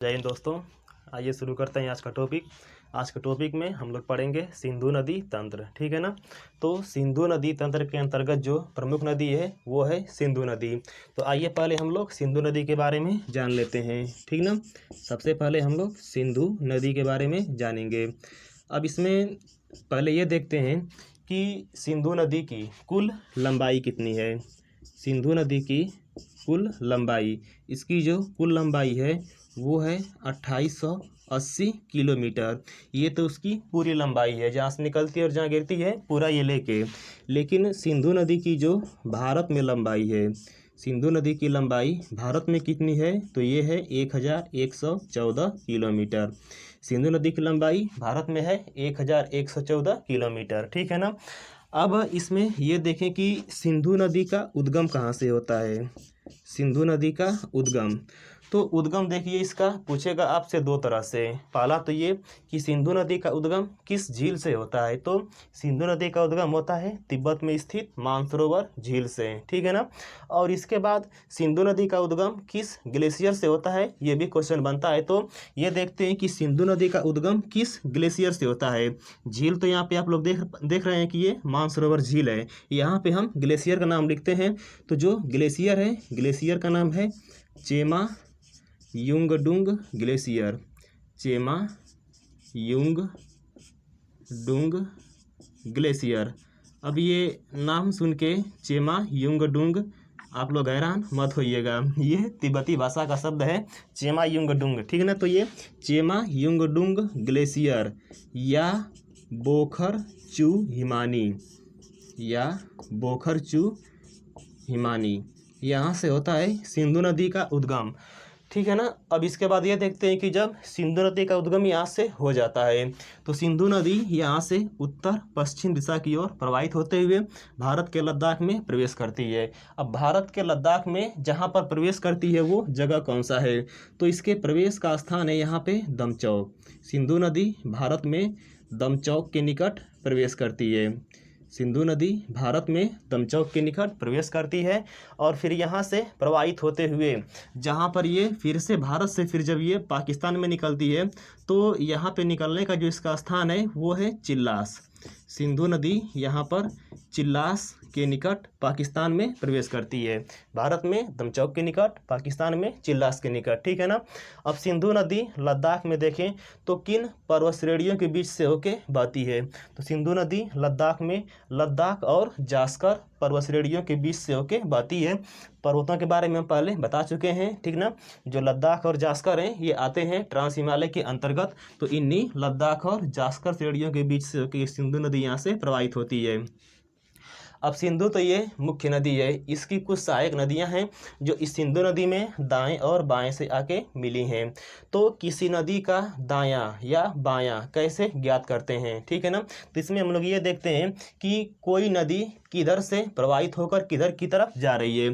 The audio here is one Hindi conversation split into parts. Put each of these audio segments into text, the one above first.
जय हिंद दोस्तों। आइए शुरू करते हैं आज का टॉपिक। आज के टॉपिक में हम लोग पढ़ेंगे सिंधु नदी तंत्र, ठीक है ना। तो सिंधु नदी तंत्र के अंतर्गत जो प्रमुख नदी है वो है सिंधु नदी। तो आइए पहले हम लोग सिंधु नदी के बारे में जान लेते हैं, ठीक ना। सबसे पहले हम लोग सिंधु नदी के बारे में जानेंगे। अब इसमें पहले ये देखते हैं कि सिंधु नदी की कुल लंबाई कितनी है। सिंधु नदी की कुल लंबाई, इसकी जो कुल लंबाई है वो है 2880 किलोमीटर। ये तो उसकी पूरी लंबाई है, जहाँ से निकलती है और जहाँ गिरती है पूरा ये लेके। लेकिन सिंधु नदी की जो भारत में लंबाई है, सिंधु नदी की लंबाई भारत में कितनी है तो ये है 1114 किलोमीटर। सिंधु नदी की लंबाई भारत में है 1114 किलोमीटर, ठीक है ना। अब इसमें ये देखें कि सिंधु नदी का उद्गम कहाँ से होता है। सिंधु नदी का उद्गम, तो उद्गम देखिए इसका पूछेगा आपसे दो तरह से। पहला तो ये कि सिंधु नदी का उद्गम किस झील से होता है, तो सिंधु नदी का उद्गम होता है तिब्बत में स्थित मानसरोवर झील से, ठीक है ना। और इसके बाद सिंधु नदी का उद्गम किस ग्लेशियर से होता है, ये भी क्वेश्चन बनता है। तो ये देखते हैं कि सिंधु नदी का उद्गम किस ग्लेशियर से होता है। झील तो यहाँ पे आप लोग देख रहे हैं कि ये मानसरोवर झील है। यहाँ पे हम ग्लेशियर का नाम लिखते हैं। तो जो ग्लेशियर है, ग्लेशियर का नाम है चेमा युंगडुंग ग्लेशियर। चेमा युंगडुंग ग्लेशियर। अब ये नाम सुन के चेमा युंगडुंग आप लोग हैरान मत होइएगा, ये तिब्बती भाषा का शब्द है चेमा युंगडुंग, ठीक है ना। तो ये चेमा युंगडुंग ग्लेशियर या बोखरचू हिमानी, या बोखरचू हिमानी, यहाँ से होता है सिंधु नदी का उद्गम, ठीक है ना। अब इसके बाद ये देखते हैं कि जब सिंधु नदी का उद्गम यहाँ से हो जाता है तो सिंधु नदी यहाँ से उत्तर पश्चिम दिशा की ओर प्रवाहित होते हुए भारत के लद्दाख में प्रवेश करती है। अब भारत के लद्दाख में जहाँ पर प्रवेश करती है वो जगह कौन सा है, तो इसके प्रवेश का स्थान है यहाँ पे दमचौक। सिंधु नदी भारत में दमचौक के निकट प्रवेश करती है। सिंधु नदी भारत में दमचौक के निकट प्रवेश करती है और फिर यहाँ से प्रवाहित होते हुए जहाँ पर ये फिर से भारत से फिर जब ये पाकिस्तान में निकलती है तो यहाँ पे निकलने का जो इसका स्थान है वो है चिल्लास। सिंधु नदी यहाँ पर चिल्लास के निकट पाकिस्तान में प्रवेश करती है। भारत में दमचौक के निकट, पाकिस्तान में चिल्लास के निकट, ठीक है ना। अब सिंधु नदी लद्दाख में देखें तो किन पर्वत श्रेणियों के बीच से होके बहती है, तो सिंधु नदी लद्दाख में लद्दाख और जास्कर पर्वत श्रेणियों के बीच से होके बहती है। पर्वतों के बारे में हम पहले बता चुके हैं, ठीक ना। जो लद्दाख और जास्कर हैं ये आते हैं ट्रांस हिमालय के अंतर्गत, तो इन्हीं लद्दाख और जास्कर श्रेणियों के बीच से होकर सिंधु नदी यहाँ से प्रवाहित होती है। अब सिंधु तो ये मुख्य नदी है, इसकी कुछ सहायक नदियां हैं जो इस सिंधु नदी में दाएं और बाएं से आके मिली हैं। तो किसी नदी का दायां या बायां कैसे ज्ञात करते हैं, ठीक है ना। तो इसमें हम लोग ये देखते हैं कि कोई नदी किधर से प्रवाहित होकर किधर की तरफ जा रही है।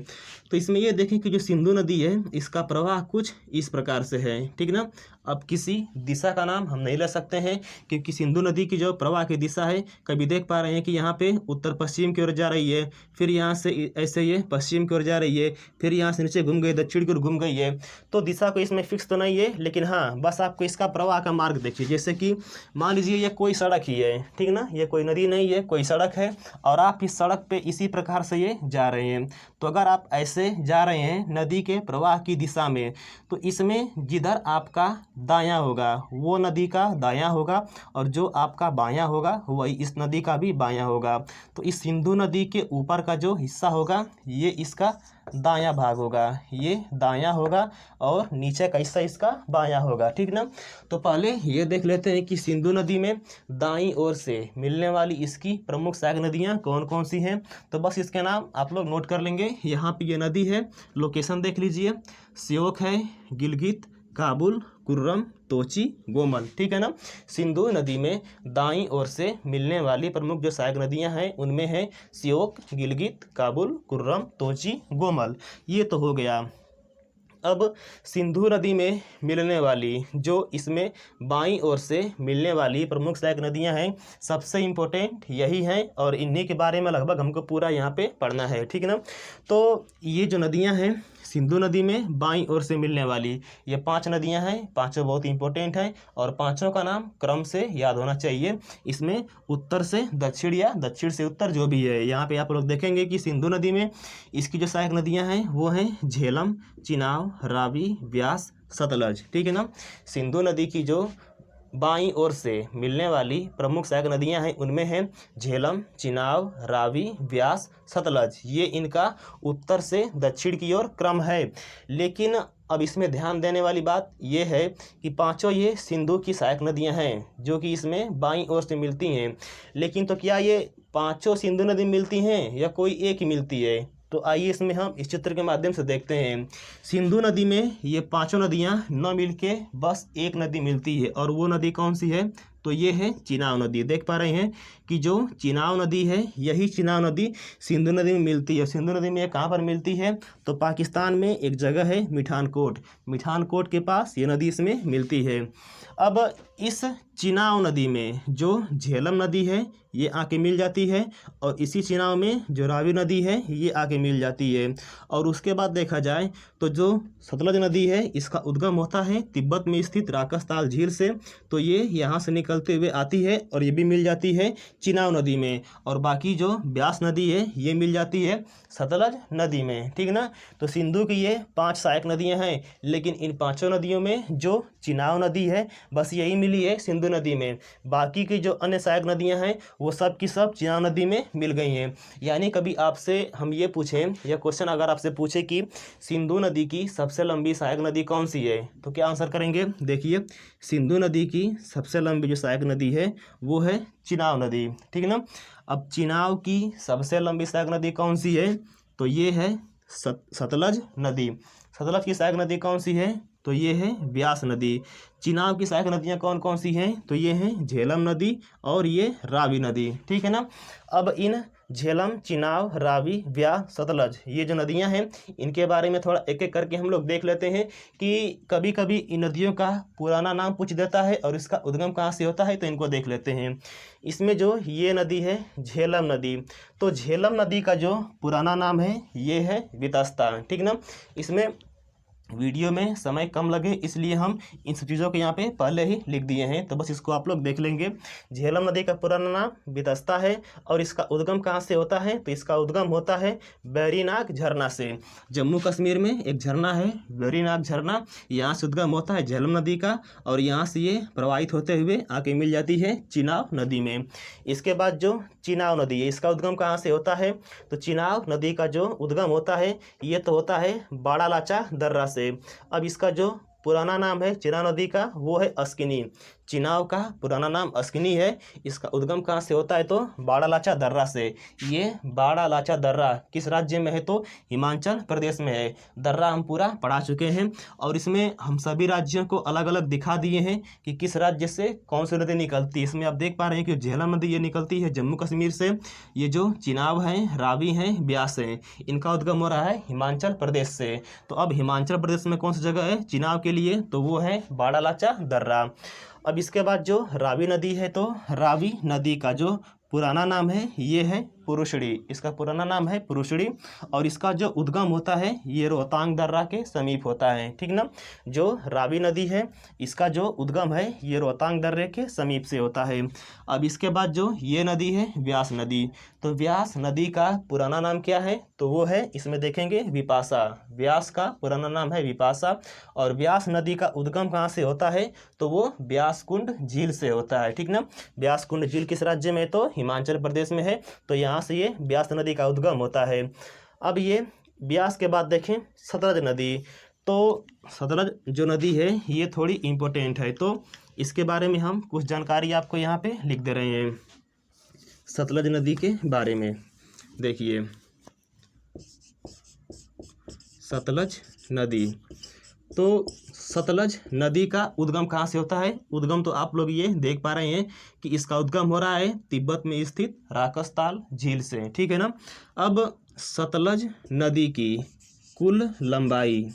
तो इसमें ये देखें कि जो सिंधु नदी है इसका प्रवाह कुछ इस प्रकार से है, ठीक ना। अब किसी दिशा का नाम हम नहीं ले सकते हैं क्योंकि सिंधु नदी की जो प्रवाह की दिशा है, कभी देख पा रहे हैं कि यहाँ पे उत्तर पश्चिम की ओर जा रही है, फिर यहाँ से ऐसे ये पश्चिम की ओर जा रही है, फिर यहाँ से नीचे घूम गई, दक्षिण की ओर घूम गई है। तो दिशा को इसमें फिक्स तो नहीं है, लेकिन हाँ बस आपको इसका प्रवाह का मार्ग देखिए। जैसे कि मान लीजिए ये कोई सड़क ही है, ठीक ना, ये कोई नदी नहीं है, कोई सड़क है और आप इस सड़क पे इसी प्रकार से ये जा रहे हैं। तो अगर आप ऐसे जा रहे हैं नदी के प्रवाह की दिशा में, तो इसमें जिधर आपका दायां होगा वो नदी का दायां होगा और जो आपका बायां होगा वही इस नदी का भी बायां होगा। तो इस सिंधु नदी के ऊपर का जो हिस्सा होगा ये इसका दायां भाग होगा, ये दायां होगा और नीचे का हिस्सा इसका बायां होगा, ठीक ना। तो पहले ये देख लेते हैं कि सिंधु नदी में दाईं ओर से मिलने वाली इसकी प्रमुख सहायक नदियां कौन कौन सी हैं। तो बस इसके नाम आप लोग नोट कर लेंगे। यहाँ पे ये नदी है, लोकेशन देख लीजिए, श्योक है, गिलगित, काबुल, कुर्रम, तोची, गोमल, ठीक है ना। सिंधु नदी में दाईं ओर से मिलने वाली प्रमुख जो सहायक नदियां हैं उनमें है श्योक, गिलगित, काबुल, कुर्रम, तोची, गोमल, ये तो हो गया। अब सिंधु नदी में मिलने वाली जो इसमें बाईं ओर से मिलने वाली प्रमुख सहायक नदियां हैं, सबसे इम्पोर्टेंट यही हैं और इन्हीं के बारे में लगभग हमको पूरा यहाँ पे पढ़ना है, ठीक है ना। तो ये जो नदियां हैं सिंधु नदी में बाईं ओर से मिलने वाली। ये 5 नदियां हैं, पांचों बहुत इंपॉर्टेंट हैं और पांचों का नाम क्रम से याद होना चाहिए। इसमें उत्तर से दक्षिण या दक्षिण से उत्तर जो भी है, यहाँ पे आप लोग देखेंगे कि सिंधु नदी में इसकी जो सहायक नदियां हैं वो हैं झेलम, चिनाब, रावी, व्यास, सतलज। ठीक है ना। सिंधु नदी की जो बाईं ओर से मिलने वाली प्रमुख सहायक नदियां हैं उनमें हैं झेलम, चिनाब, रावी, व्यास, सतलज। ये इनका उत्तर से दक्षिण की ओर क्रम है। लेकिन अब इसमें ध्यान देने वाली बात यह है कि पांचों ये सिंधु की सहायक नदियां हैं जो कि इसमें बाईं ओर से मिलती हैं। लेकिन तो क्या ये पांचों सिंधु नदी मिलती हैं या कोई एक ही मिलती है? तो आइए इसमें हम इस चित्र के माध्यम से देखते हैं। सिंधु नदी में ये पांचों नदियां न मिलके बस एक नदी मिलती है और वो नदी कौन सी है? तो ये है चिनाब नदी। देख पा रहे हैं कि जो चिनाब नदी है यही चिनाब नदी सिंधु नदी में मिलती है। सिंधु नदी में ये कहाँ पर मिलती है? तो पाकिस्तान में एक जगह है मिठानकोट, मिठानकोट के पास ये नदी इसमें मिलती है। अब इस चिनाब नदी में जो झेलम नदी है ये आके मिल जाती है और इसी चिनाब में जो रावी नदी है ये आके मिल जाती है। और उसके बाद देखा जाए तो जो सतलज नदी है इसका उद्गम होता है तिब्बत में स्थित राकसताल झील से। तो ये यहाँ से निकलते हुए आती है और ये भी मिल जाती है चिनाब नदी में। और बाकी जो व्यास नदी है ये मिल जाती है सतलज नदी में। ठीक ना। तो सिंधु की ये 5 सहायक नदियाँ हैं, लेकिन इन पांचों नदियों में जो चिनाब नदी है बस यही मिली है सिंधु नदी में। बाकी की जो अन्य सहायक नदियाँ हैं वो सब की सब चिनाब नदी में मिल गई हैं। यानी कभी आपसे हम ये पूछें, या क्वेश्चन अगर आपसे पूछे कि सिंधु नदी की सबसे लंबी सहायक नदी कौन सी है, तो क्या आंसर करेंगे? देखिए, सिंधु नदी की सबसे लंबी जो सहायक नदी है वो है चिनाब नदी। ठीक ना। अब चिनाब की सबसे लंबी सहायक नदी कौन सी है? तो ये है सतलज नदी। सतलज की सहायक नदी कौन सी है? तो ये है व्यास नदी। चिनाब की सहायक नदियाँ कौन कौन सी हैं? तो ये हैं झेलम नदी और ये रावी नदी। ठीक है ना। अब इन झेलम, चिनाब, रावी, व्यास, सतलज ये जो नदियां हैं इनके बारे में थोड़ा एक एक करके हम लोग देख लेते हैं कि कभी कभी इन नदियों का पुराना नाम पूछ देता है और इसका उद्गम कहाँ से होता है, तो इनको देख लेते हैं। इसमें जो ये नदी है झेलम नदी, तो झेलम नदी का जो पुराना नाम है ये है वितस्ता। ठीक ना। इसमें वीडियो में समय कम लगे इसलिए हम इन सब चीज़ों को यहाँ पे पहले ही लिख दिए हैं, तो बस इसको आप लोग देख लेंगे। झेलम नदी का पुराना नाम वितस्ता है और इसका उद्गम कहाँ से होता है? तो इसका उद्गम होता है वेरीनाग झरना से। जम्मू कश्मीर में एक झरना है वेरीनाग झरना, यहाँ से उद्गम होता है झेलम नदी का और यहाँ से ये प्रवाहित होते हुए आके मिल जाती है चिनाब नदी में। इसके बाद जो चिनाब नदी है इसका उद्गम कहाँ से होता है? तो चिनाब नदी का जो उद्गम होता है ये तो होता है बाड़ा लाचा दर्रा से। अब इसका जो पुराना नाम है चिनाब नदी का वो है अस्किनी। चिनाब का पुराना नाम अस्किनी है। इसका उद्गम कहाँ से होता है? तो बाड़ा लाचा दर्रा से। ये बाड़ा लाचा दर्रा किस राज्य में है? तो हिमाचल प्रदेश में है। दर्रा हम पूरा पढ़ा चुके हैं और इसमें हम सभी राज्यों को अलग अलग दिखा दिए हैं कि किस राज्य से कौन सी नदी निकलती है। इसमें आप देख पा रहे हैं कि झेलम नदी ये निकलती है जम्मू कश्मीर से। ये जो चिनाब हैं, रावी हैं, व्यास हैं, इनका उद्गम हो रहा है हिमाचल प्रदेश से। तो अब हिमाचल प्रदेश में कौन सी जगह है चिनाब के लिए? तो वो है बाड़ा लाचा दर्रा। अब इसके बाद जो रावी नदी है, तो रावी नदी का जो पुराना नाम है ये है पुरुषड़ी। इसका पुराना नाम है पुरुषड़ी और इसका जो उद्गम होता है ये रोहतांग दर्रा के समीप होता है। ठीक ना। जो रावी नदी है इसका जो उद्गम है ये रोहतांग दर्रे के समीप से होता है। अब इसके बाद जो ये नदी है व्यास नदी, तो व्यास नदी का पुराना नाम क्या है? तो वो है, इसमें देखेंगे, विपाशा। व्यास का पुराना नाम है विपाशा और व्यास नदी का उद्गम कहाँ से होता है? तो वो व्यासकुंड झील से होता है। ठीक ना। व्यासकुंड झील किस राज्य में? तो हिमाचल प्रदेश में है। तो यहाँ से ये व्यास नदी का उद्गम होता है। अब ये व्यास के बाद देखें सतलज नदी, तो सतलज जो नदी है ये थोड़ी इम्पोर्टेंट है, तो इसके बारे में हम कुछ जानकारी आपको यहाँ पे लिख दे रहे हैं। सतलज नदी के बारे में देखिए, सतलज नदी, तो सतलज नदी का उद्गम कहाँ से होता है? उद्गम तो आप लोग ये देख पा रहे हैं कि इसका उद्गम हो रहा है तिब्बत में स्थित राकसताल झील से। ठीक है ना। अब सतलज नदी की कुल लंबाई,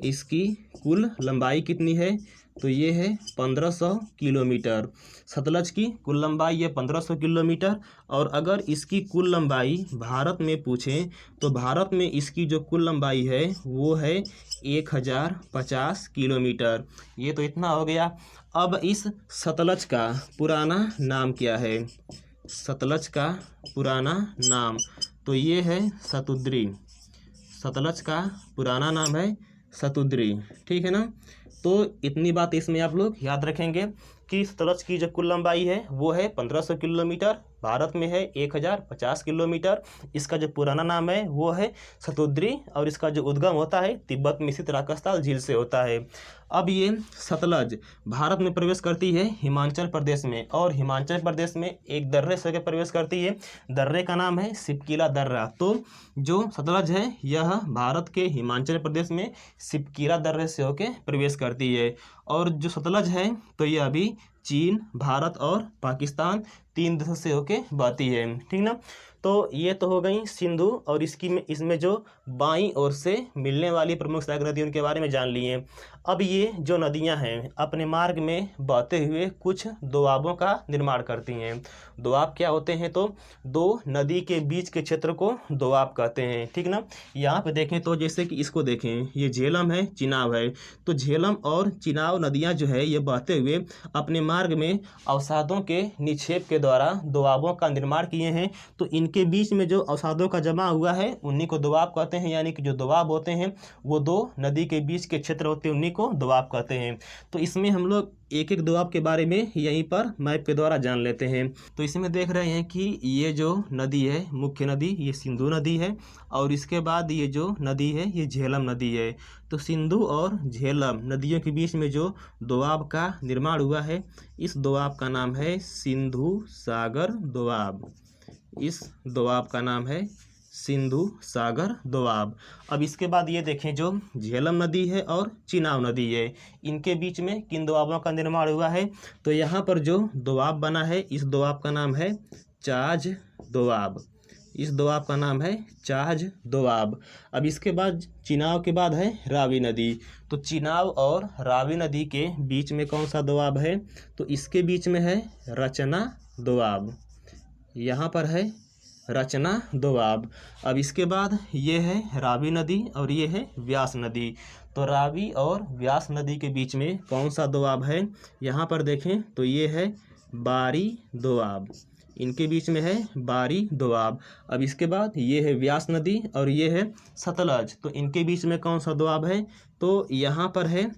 इसकी कुल लंबाई कितनी है? तो ये है 1500 किलोमीटर। सतलज की कुल लंबाई है 1500 किलोमीटर। और अगर इसकी कुल लंबाई भारत में पूछें तो भारत में इसकी जो कुल लंबाई है वो है 1050 किलोमीटर। ये तो इतना हो गया। अब इस सतलज का पुराना नाम क्या है? सतलज का पुराना नाम तो ये है सतुद्री। सतलज का पुराना नाम है सतुद्री, ठीक है ना। तो इतनी बात इसमें आप लोग याद रखेंगे कि सतलज की जो कुल लंबाई है वो है 1500 किलोमीटर, भारत में है 1050 किलोमीटर। इसका जो पुराना नाम है वो है सतुद्री और इसका जो उद्गम होता है तिब्बत में स्थित राकसताल झील से होता है। अब ये सतलज भारत में प्रवेश करती है हिमाचल प्रदेश में, और हिमाचल प्रदेश में एक दर्रे से होकर प्रवेश करती है। दर्रे का नाम है सिपकीला दर्रा। तो जो सतलज है यह भारत के हिमाचल प्रदेश में सिपकीला दर्रे से होकर प्रवेश करती है। और जो सतलज है तो ये अभी चीन, भारत और पाकिस्तान 3 देशों से होके बहती है, ठीक ना। तो ये तो हो गई सिंधु और इसमें जो बाईं ओर से मिलने वाली प्रमुख सहायक नदियों के बारे में जान लिए। अब ये जो नदियां हैं अपने मार्ग में बहते हुए कुछ दोआबों का निर्माण करती हैं। दोआब क्या होते हैं? तो दो नदी के बीच के क्षेत्र को दोआब कहते हैं, ठीक ना। यहाँ पे देखें तो जैसे कि इसको देखें, ये झेलम है, चिनाब है। तो झेलम और चिनाब नदियाँ जो है ये बहते हुए अपने मार्ग में अवसादों के निक्षेप के द्वारा दोआबों का निर्माण किए हैं। तो इनके बीच में जो अवसादों का जमा हुआ है उन्हीं को दोआब कहते हैं। यानी कि जो दोआब होते हैं वो दो नदी के बीच के क्षेत्र होते हैं, उन्हीं को दोआब कहते हैं। तो इसमें हम लोग एक एक दोआब के बारे में यहीं पर मैप के द्वारा जान लेते हैं। तो इसमें देख रहे हैं कि ये जो नदी है, मुख्य नदी ये सिंधु नदी है, और इसके बाद ये जो नदी है ये झेलम नदी है। तो सिंधु और झेलम नदियों के बीच में जो दोआब का निर्माण हुआ है इस दोआब का नाम है सिंधु सागर दोआब। इस दोआब का नाम है सिंधु सागर दोआब। अब इसके बाद ये देखें जो झेलम नदी है और चिनाब नदी है, इनके बीच में किन दोआबों का निर्माण हुआ है? तो यहाँ पर जो दोआब बना है इस दोआब का नाम है चाज दोआब। इस दोआब का नाम है चाज दोआब। अब इसके बाद चिनाब के बाद है रावी नदी। तो चिनाब और रावी नदी के बीच में कौन सा दोआब है? तो इसके बीच में है रचना दोआब। यहाँ पर है रचना दोआब। अब इसके बाद ये है रावी नदी और ये है व्यास नदी। तो रावी और व्यास नदी के बीच में कौन सा दोआब है? यहाँ पर देखें तो ये है बारी दोआब। इनके बीच में है बारी दोआब। अब इसके बाद ये है व्यास नदी और ये है सतलज। तो इनके बीच में कौन सा दोआब है? तो यहाँ पर है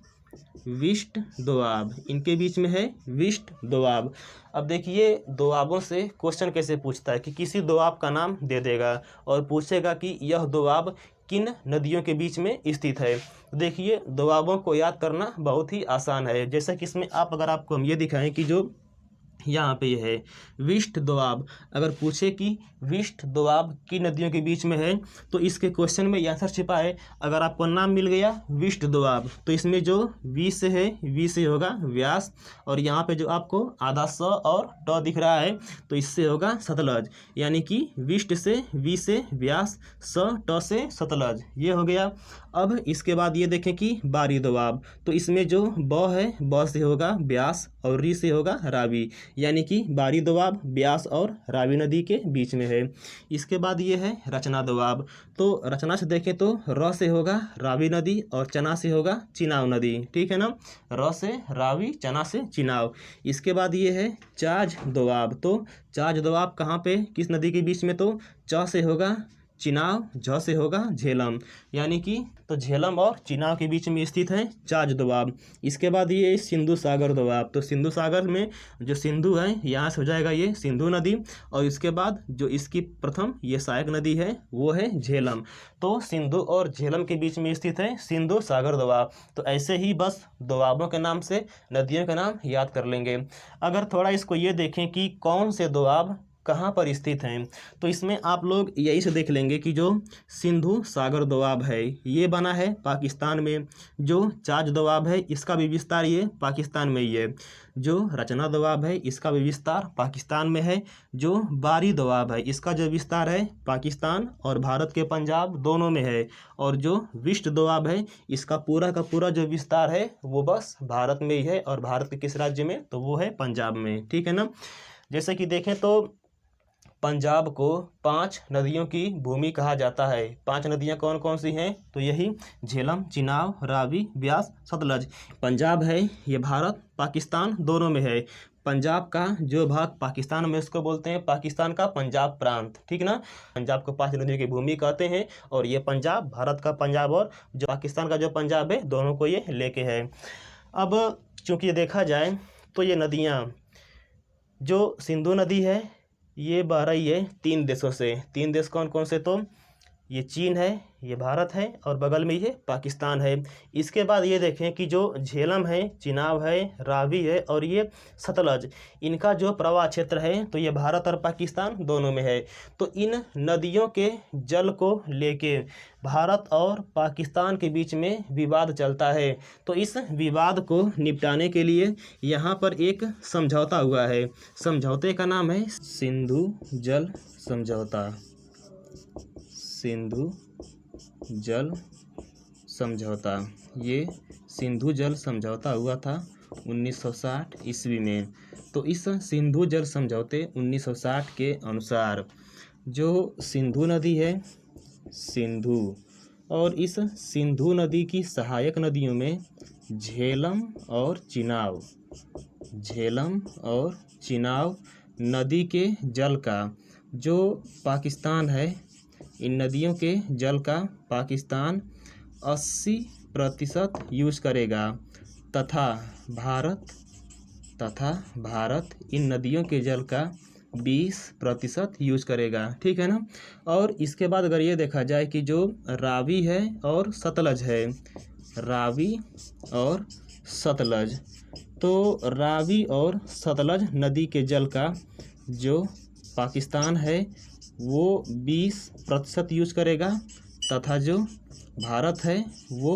विष्ट दोआब। इनके बीच में है विष्ट दोआब। अब देखिए दोआबों से क्वेश्चन कैसे पूछता है कि किसी दोआब का नाम दे देगा और पूछेगा कि यह दोआब किन नदियों के बीच में स्थित है। देखिए दोआबों को याद करना बहुत ही आसान है। जैसा कि इसमें अगर आपको हम ये दिखाएं कि जो यहाँ पे है विष्ट दोआब, अगर पूछे कि विष्ट दोआब की नदियों के बीच में है तो इसके क्वेश्चन में आंसर छिपा है। अगर आपको नाम मिल गया विष्ट दोआब तो इसमें जो वी से है, वी से होगा व्यास, और यहाँ पे जो आपको आधा स और ट दिख रहा है तो इससे होगा सतलज। यानी कि विष्ट से वी से व्यास, स ट से सतलज, ये हो गया। अब इसके बाद ये देखें कि बारी दोआब। तो इसमें जो ब है ब से होगा व्यास और री से होगा रावी। यानी कि बारी दोआब व्यास और रावी नदी के बीच में है। इसके बाद ये है रचना दोआब। तो रचना से देखें तो र से होगा रावी नदी और चना से होगा चिनाब नदी, ठीक है ना। र से रावी, चना से चिनाब। इसके बाद ये है चाज दोआब। तो चाज दोआब कहाँ पे, किस नदी के बीच में? तो च से होगा चिनाब, झ से होगा झेलम। यानी कि तो झेलम और चिनाब के बीच में स्थित है चाज दोआब। इसके बाद ये सिंधु सागर दोआब। तो सिंधु सागर में जो सिंधु है यहाँ से हो जाएगा ये सिंधु नदी, और इसके बाद जो इसकी प्रथम ये सहायक नदी है वो है झेलम। तो सिंधु और झेलम के बीच में स्थित है सिंधु सागर दोआब। तो ऐसे ही बस दोआबों के नाम से नदियों के नाम याद कर लेंगे। अगर थोड़ा इसको ये देखें कि कौन से दोआब कहाँ पर स्थित हैं? तो इसमें आप लोग यही से देख लेंगे कि जो सिंधु सागर दोआब है ये बना है पाकिस्तान में, जो चाज दोआब है इसका भी विस्तार ये पाकिस्तान में ही है, जो रचना दोआब है इसका भी विस्तार पाकिस्तान में है, जो बारी दोआब है इसका जो विस्तार है पाकिस्तान और भारत के पंजाब दोनों में है, और जो विष्ट दोआब है इसका पूरा का पूरा जो विस्तार है वो बस भारत में ही है, और भारत के किस राज्य में? तो वो है पंजाब में। ठीक है ना। जैसे कि देखें तो पंजाब को 5 नदियों की भूमि कहा जाता है। 5 नदियां कौन कौन सी हैं? तो यही झेलम, चिनाब, रावी, ब्यास, सतलज। पंजाब है ये भारत पाकिस्तान दोनों में है। पंजाब का जो भाग पाकिस्तान में उसको बोलते हैं पाकिस्तान का पंजाब प्रांत। ठीक ना। पंजाब को 5 नदियों की भूमि कहते हैं, और ये पंजाब भारत का पंजाब और जो पाकिस्तान का जो पंजाब है दोनों को ये लेके है। अब चूँकि ये देखा जाए तो ये नदियाँ, जो सिंधु नदी है ये बह रही है 3 देशों से। 3 देश कौन कौन से? तो ये चीन है, ये भारत है, और बगल में ये पाकिस्तान है। इसके बाद ये देखें कि जो झेलम है, चिनाब है, रावी है और ये सतलज, इनका जो प्रवाह क्षेत्र है तो ये भारत और पाकिस्तान दोनों में है। तो इन नदियों के जल को लेके भारत और पाकिस्तान के बीच में विवाद चलता है। तो इस विवाद को निपटाने के लिए यहाँ पर एक समझौता हुआ है। समझौते का नाम है सिंधु जल समझौता। सिंधु जल समझौता। ये सिंधु जल समझौता हुआ था 1960 ईस्वी में। तो इस सिंधु जल समझौते 1960 के अनुसार जो सिंधु नदी है, सिंधु, और इस सिंधु नदी की सहायक नदियों में झेलम और चिनाब, झेलम और चिनाब नदी के जल का जो पाकिस्तान है, इन नदियों के जल का पाकिस्तान 80% यूज करेगा, तथा भारत इन नदियों के जल का 20% यूज करेगा। ठीक है ना। और इसके बाद अगर ये देखा जाए कि जो रावी है और सतलज है, रावी और सतलज, तो रावी और सतलज नदी के जल का जो पाकिस्तान है वो 20% यूज करेगा, तथा जो भारत है वो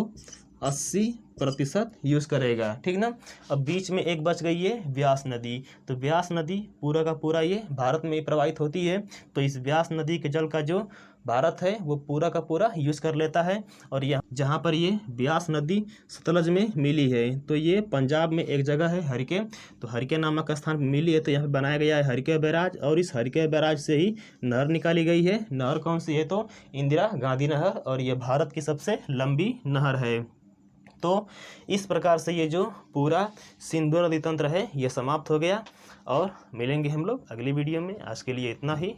80% यूज करेगा। ठीक ना। अब बीच में एक बच गई है ब्यास नदी। तो ब्यास नदी पूरा का पूरा ये भारत में प्रवाहित होती है। तो इस ब्यास नदी के जल का जो भारत है वो पूरा का पूरा यूज कर लेता है। और यह जहाँ पर ये ब्यास नदी सतलज में मिली है, तो ये पंजाब में एक जगह है हरिके। तो हरिके नामक स्थान पर मिली है, तो यहाँ पे बनाया गया है हरिके बैराज, और इस हरिके बैराज से ही नहर निकाली गई है। नहर कौन सी है? तो इंदिरा गांधी नहर, और ये भारत की सबसे लंबी नहर है। तो इस प्रकार से ये जो पूरा सिंधु नदी तंत्र है ये समाप्त हो गया, और मिलेंगे हम लोग अगली वीडियो में। आज के लिए इतना ही।